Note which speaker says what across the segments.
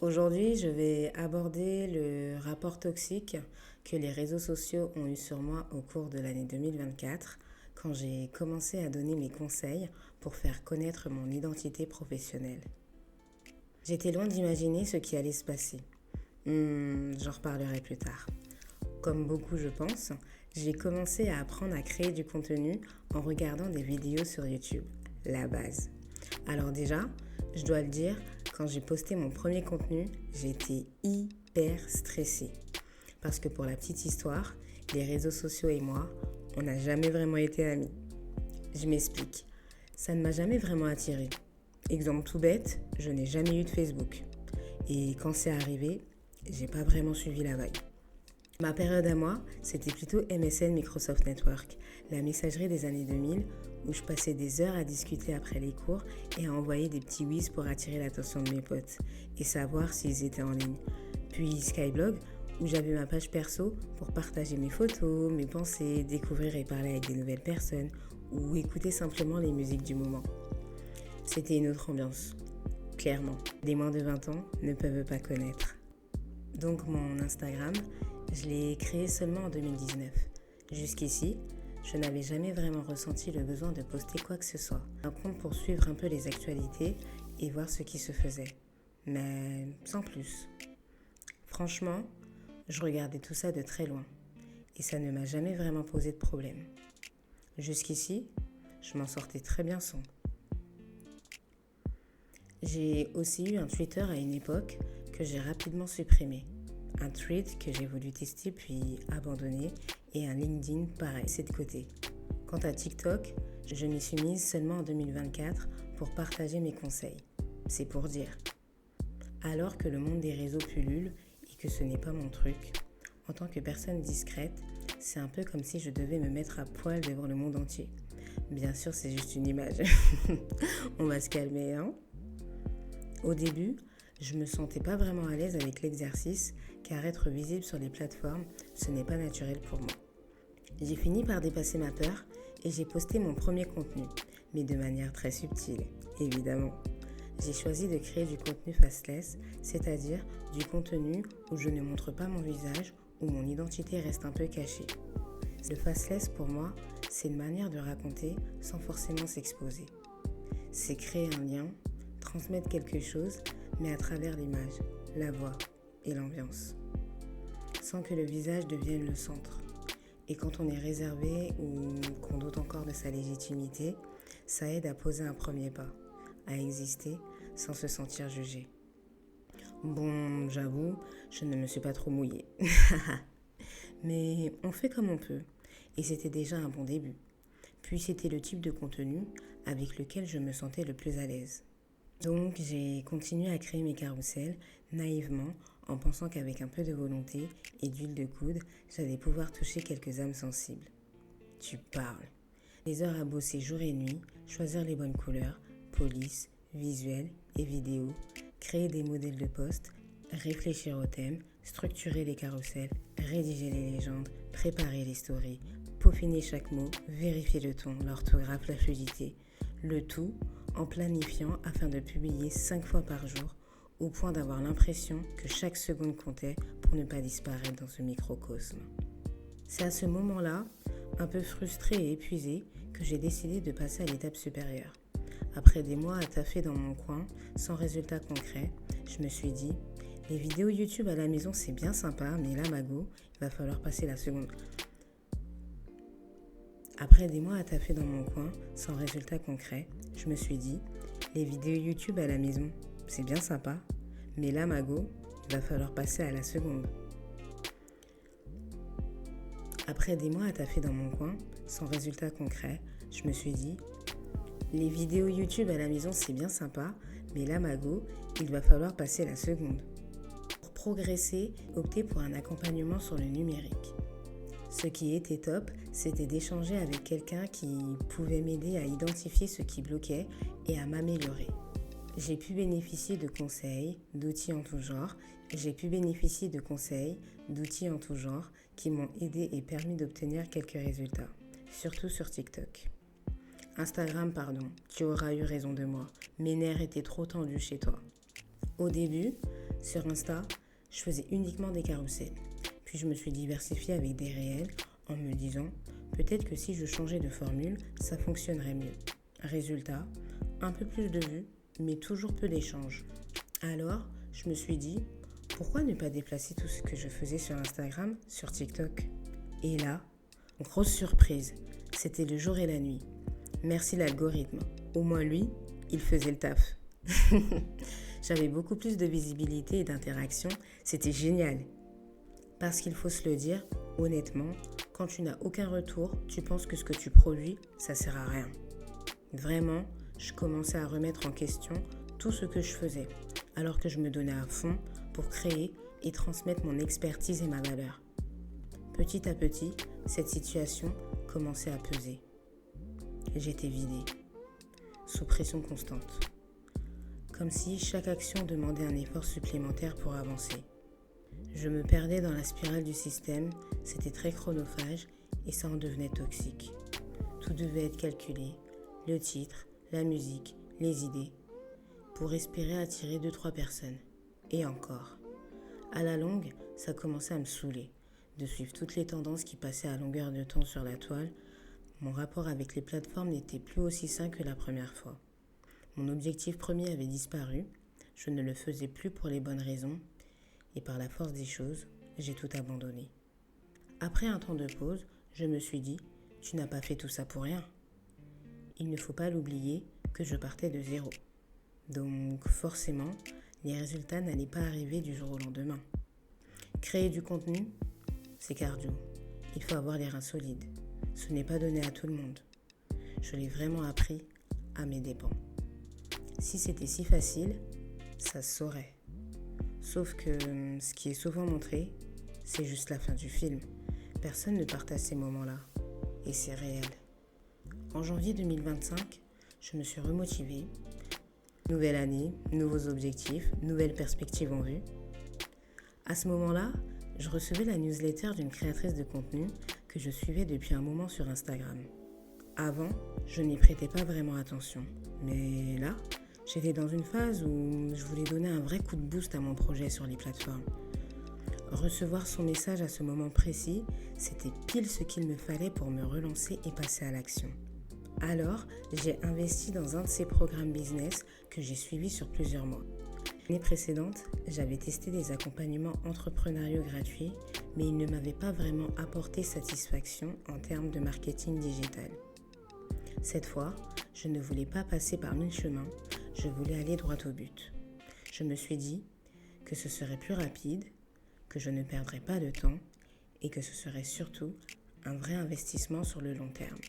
Speaker 1: Aujourd'hui, je vais aborder le rapport toxique que les réseaux sociaux ont eu sur moi au cours de l'année 2024, quand j'ai commencé à donner mes conseils pour faire connaître mon identité professionnelle. J'étais loin d'imaginer ce qui allait se passer. J'en reparlerai plus tard. Comme beaucoup, je pense, j'ai commencé à apprendre à créer du contenu en regardant des vidéos sur YouTube, la base. Alors déjà, je dois le dire, quand j'ai posté mon premier contenu, j'étais hyper stressée. Parce que pour la petite histoire, les réseaux sociaux et moi, on n'a jamais vraiment été amis. Je m'explique. Ça ne m'a jamais vraiment attirée. Exemple tout bête, je n'ai jamais eu de Facebook. Et quand c'est arrivé, j'ai pas vraiment suivi la vague. Ma période à moi, c'était plutôt MSN Microsoft Network, la messagerie des années 2000, où je passais des heures à discuter après les cours et à envoyer des petits whiz pour attirer l'attention de mes potes et savoir s'ils étaient en ligne. Puis Skyblog, où j'avais ma page perso pour partager mes photos, mes pensées, découvrir et parler avec des nouvelles personnes ou écouter simplement les musiques du moment. C'était une autre ambiance, clairement. Les moins de 20 ans ne peuvent pas connaître. Donc mon Instagram, je l'ai créé seulement en 2019. Jusqu'ici, je n'avais jamais vraiment ressenti le besoin de poster quoi que ce soit. Un compte pour suivre un peu les actualités et voir ce qui se faisait. Mais sans plus. Franchement, je regardais tout ça de très loin. Et ça ne m'a jamais vraiment posé de problème. Jusqu'ici, je m'en sortais très bien sans. J'ai aussi eu un Twitter à une époque que j'ai rapidement supprimé. Un tweet que j'ai voulu tester puis abandonner et un LinkedIn pareil, c'est de côté. Quant à TikTok, je m'y suis mise seulement en 2024 pour partager mes conseils. C'est pour dire. Alors que le monde des réseaux pullule et que ce n'est pas mon truc, en tant que personne discrète, c'est un peu comme si je devais me mettre à poil devant le monde entier. Bien sûr, c'est juste une image. On va se calmer, hein? Au début, je me sentais pas vraiment à l'aise avec l'exercice, car être visible sur les plateformes, ce n'est pas naturel pour moi. J'ai fini par dépasser ma peur et j'ai posté mon premier contenu, mais de manière très subtile, évidemment. J'ai choisi de créer du contenu faceless, c'est-à-dire du contenu où je ne montre pas mon visage, où mon identité reste un peu cachée. Le faceless, pour moi, c'est une manière de raconter sans forcément s'exposer. C'est créer un lien, transmettre quelque chose, mais à travers l'image, la voix et l'ambiance, sans que le visage devienne le centre. Et quand on est réservé ou qu'on doute encore de sa légitimité, ça aide à poser un premier pas, à exister sans se sentir jugé. Bon, j'avoue, je ne me suis pas trop mouillée. Mais on fait comme on peut, et c'était déjà un bon début. Puis c'était le type de contenu avec lequel je me sentais le plus à l'aise. Donc j'ai continué à créer mes carousels naïvement en pensant qu'avec un peu de volonté et d'huile de coude, j'allais pouvoir toucher quelques âmes sensibles. Tu parles. Les heures à bosser jour et nuit, choisir les bonnes couleurs, police, visuels et vidéos, créer des modèles de posts, réfléchir au thème, structurer les carousels, rédiger les légendes, préparer les stories, peaufiner chaque mot, vérifier le ton, l'orthographe, la fluidité, le tout en planifiant afin de publier 5 fois par jour, au point d'avoir l'impression que chaque seconde comptait pour ne pas disparaître dans ce microcosme. C'est à ce moment-là, un peu frustrée et épuisée, que j'ai décidé de passer à l'étape supérieure. Après des mois à taffer dans mon coin, sans résultat concret, je me suis dit, les vidéos YouTube à la maison c'est bien sympa, mais là Mago, il va falloir passer la seconde. Après des mois à taffer dans mon coin, sans résultat concret, je me suis dit, les vidéos YouTube à la maison, c'est bien sympa, mais là, Mago, il va falloir passer à la seconde. Après des mois à taffer dans mon coin, sans résultat concret, je me suis dit, les vidéos YouTube à la maison, c'est bien sympa, mais là, Mago, il va falloir passer à la seconde. Pour progresser, opter pour un accompagnement sur le numérique. Ce qui était top, c'était d'échanger avec quelqu'un qui pouvait m'aider à identifier ce qui bloquait et à m'améliorer. J'ai pu bénéficier de conseils, d'outils en tout genre. Qui m'ont aidé et permis d'obtenir quelques résultats, surtout sur TikTok. Instagram, pardon, tu auras eu raison de moi. Mes nerfs étaient trop tendus chez toi. Au début, Sur Insta, je faisais uniquement des carousels. Puis je me suis diversifiée avec des réels en me disant peut-être que si je changeais de formule, ça fonctionnerait mieux. Résultat, un peu plus de vues, mais toujours peu d'échanges. Alors, je me suis dit pourquoi ne pas déplacer tout ce que je faisais sur Instagram sur TikTok? Et là, grosse surprise, c'était le jour et la nuit. Merci l'algorithme. Au moins lui, il faisait le taf. J'avais beaucoup plus de visibilité et d'interaction, c'était génial. Parce qu'il faut se le dire, honnêtement, quand tu n'as aucun retour, tu penses que ce que tu produis, ça sert à rien. Vraiment, je commençais à remettre en question tout ce que je faisais, alors que je me donnais à fond pour créer et transmettre mon expertise et ma valeur. Petit à petit, cette situation commençait à peser. J'étais vidée, sous pression constante. Comme si chaque action demandait un effort supplémentaire pour avancer. Je me perdais dans la spirale du système, c'était très chronophage et ça en devenait toxique. Tout devait être calculé, le titre, la musique, les idées, pour espérer attirer 2-3 personnes. Et encore. À la longue, ça commençait à me saouler, de suivre toutes les tendances qui passaient à longueur de temps sur la toile. Mon rapport avec les plateformes n'était plus aussi sain que la première fois. Mon objectif premier avait disparu, je ne le faisais plus pour les bonnes raisons, et par la force des choses, j'ai tout abandonné. Après un temps de pause, je me suis dit, tu n'as pas fait tout ça pour rien. Il ne faut pas l'oublier que je partais de zéro. Donc forcément, les résultats n'allaient pas arriver du jour au lendemain. Créer du contenu, c'est cardio. Il faut avoir les reins solides. Ce n'est pas donné à tout le monde. Je l'ai vraiment appris à mes dépens. Si c'était si facile, ça se saurait. Sauf que ce qui est souvent montré, c'est juste la fin du film. Personne ne partage ces moments-là. Et c'est réel. En janvier 2025, je me suis remotivée. Nouvelle année, nouveaux objectifs, nouvelles perspectives en vue. À ce moment-là, je recevais la newsletter d'une créatrice de contenu que je suivais depuis un moment sur Instagram. Avant, je n'y prêtais pas vraiment attention. Mais là, j'étais dans une phase où je voulais donner un vrai coup de boost à mon projet sur les plateformes. Recevoir son message à ce moment précis, c'était pile ce qu'il me fallait pour me relancer et passer à l'action. Alors, j'ai investi dans un de ces programmes business que j'ai suivi sur plusieurs mois. L'année précédente, j'avais testé des accompagnements entrepreneuriaux gratuits, mais ils ne m'avaient pas vraiment apporté satisfaction en termes de marketing digital. Cette fois, je ne voulais pas passer par 1000 chemins, je voulais aller droit au but. Je me suis dit que ce serait plus rapide, que je ne perdrais pas de temps et que ce serait surtout un vrai investissement sur le long terme.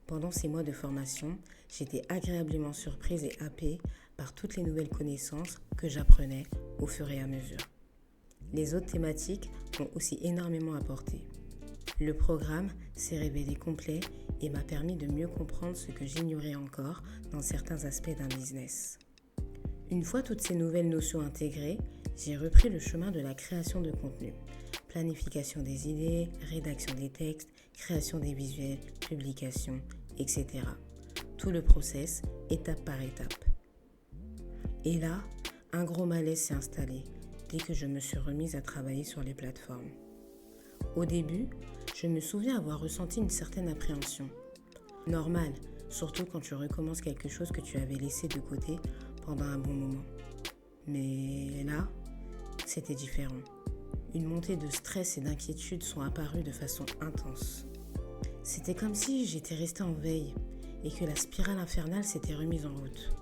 Speaker 1: Pendant ces mois de formation, j'étais agréablement surprise et happée par toutes les nouvelles connaissances que j'apprenais au fur et à mesure. Les autres thématiques m'ont aussi énormément apporté. Le programme s'est révélé complet et m'a permis de mieux comprendre ce que j'ignorais encore dans certains aspects d'un business. Une fois toutes ces nouvelles notions intégrées, j'ai repris le chemin de la création de contenu. Planification des idées, rédaction des textes, création des visuels, publication, etc. Tout le process, étape par étape. Et là, un gros malaise s'est installé dès que je me suis remise à travailler sur les plateformes. Au début, je me souviens avoir ressenti une certaine appréhension. Normal, surtout quand tu recommences quelque chose que tu avais laissé de côté pendant un bon moment. Mais là, c'était différent. Une montée de stress et d'inquiétude sont apparues de façon intense. C'était comme si j'étais restée en veille et que la spirale infernale s'était remise en route.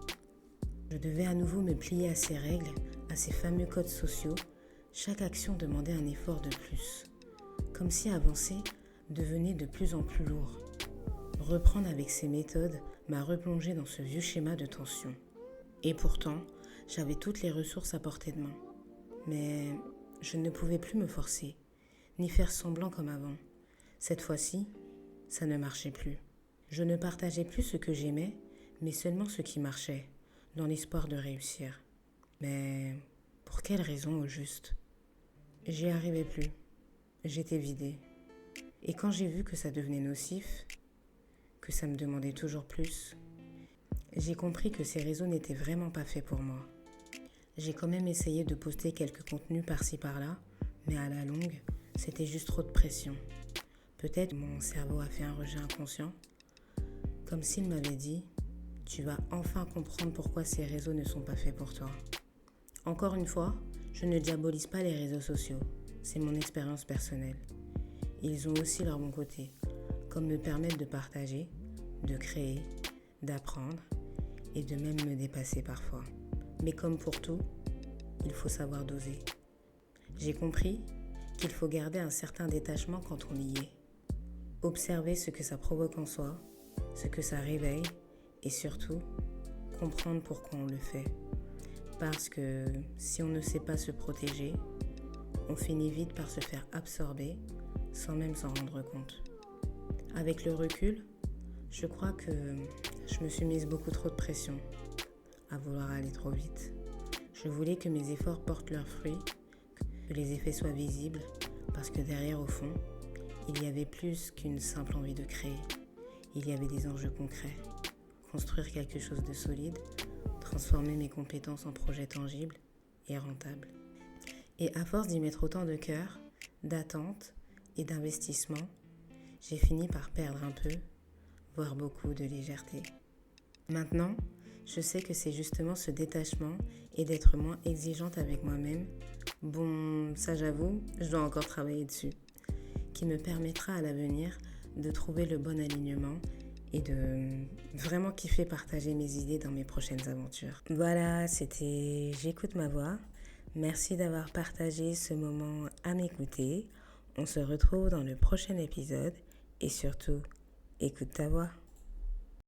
Speaker 1: Je devais à nouveau me plier à ces règles, à ces fameux codes sociaux. Chaque action demandait un effort de plus. Comme si avancer devenait de plus en plus lourd. Reprendre avec ces méthodes m'a replongé dans ce vieux schéma de tension. Et pourtant, j'avais toutes les ressources à portée de main. Mais je ne pouvais plus me forcer, ni faire semblant comme avant. Cette fois-ci, ça ne marchait plus. Je ne partageais plus ce que j'aimais, mais seulement ce qui marchait, dans l'espoir de réussir. Mais pour quelle raison au juste? J'y arrivais plus. J'étais vidée. Et quand j'ai vu que ça devenait nocif, que ça me demandait toujours plus, j'ai compris que ces réseaux n'étaient vraiment pas faits pour moi. J'ai quand même essayé de poster quelques contenus par-ci par-là, mais à la longue, c'était juste trop de pression. Peut-être mon cerveau a fait un rejet inconscient, comme s'il m'avait dit « Tu vas enfin comprendre pourquoi ces réseaux ne sont pas faits pour toi ». Encore une fois, je ne diabolise pas les réseaux sociaux, c'est mon expérience personnelle. Ils ont aussi leur bon côté, comme me permettre de partager, de créer, d'apprendre et de même me dépasser parfois. Mais comme pour tout, il faut savoir doser. J'ai compris qu'il faut garder un certain détachement quand on y est. Observer ce que ça provoque en soi, ce que ça réveille et surtout comprendre pourquoi on le fait. Parce que si on ne sait pas se protéger, on finit vite par se faire absorber sans même s'en rendre compte. Avec le recul, je crois que je me suis mise beaucoup trop de pression à vouloir aller trop vite. Je voulais que mes efforts portent leurs fruits, que les effets soient visibles, parce que derrière, au fond, il y avait plus qu'une simple envie de créer. Il y avait des enjeux concrets. Construire quelque chose de solide, transformer mes compétences en projets tangibles et rentables. Et à force d'y mettre autant de cœur, d'attente et d'investissement, j'ai fini par perdre un peu, voire beaucoup de légèreté. Maintenant, je sais que c'est justement ce détachement et d'être moins exigeante avec moi-même, bon, ça j'avoue, je dois encore travailler dessus, qui me permettra à l'avenir de trouver le bon alignement et de vraiment kiffer partager mes idées dans mes prochaines aventures. Voilà, c'était J'écoute ma voix. Merci d'avoir partagé ce moment à m'écouter. On se retrouve dans le prochain épisode et surtout, écoute ta voix.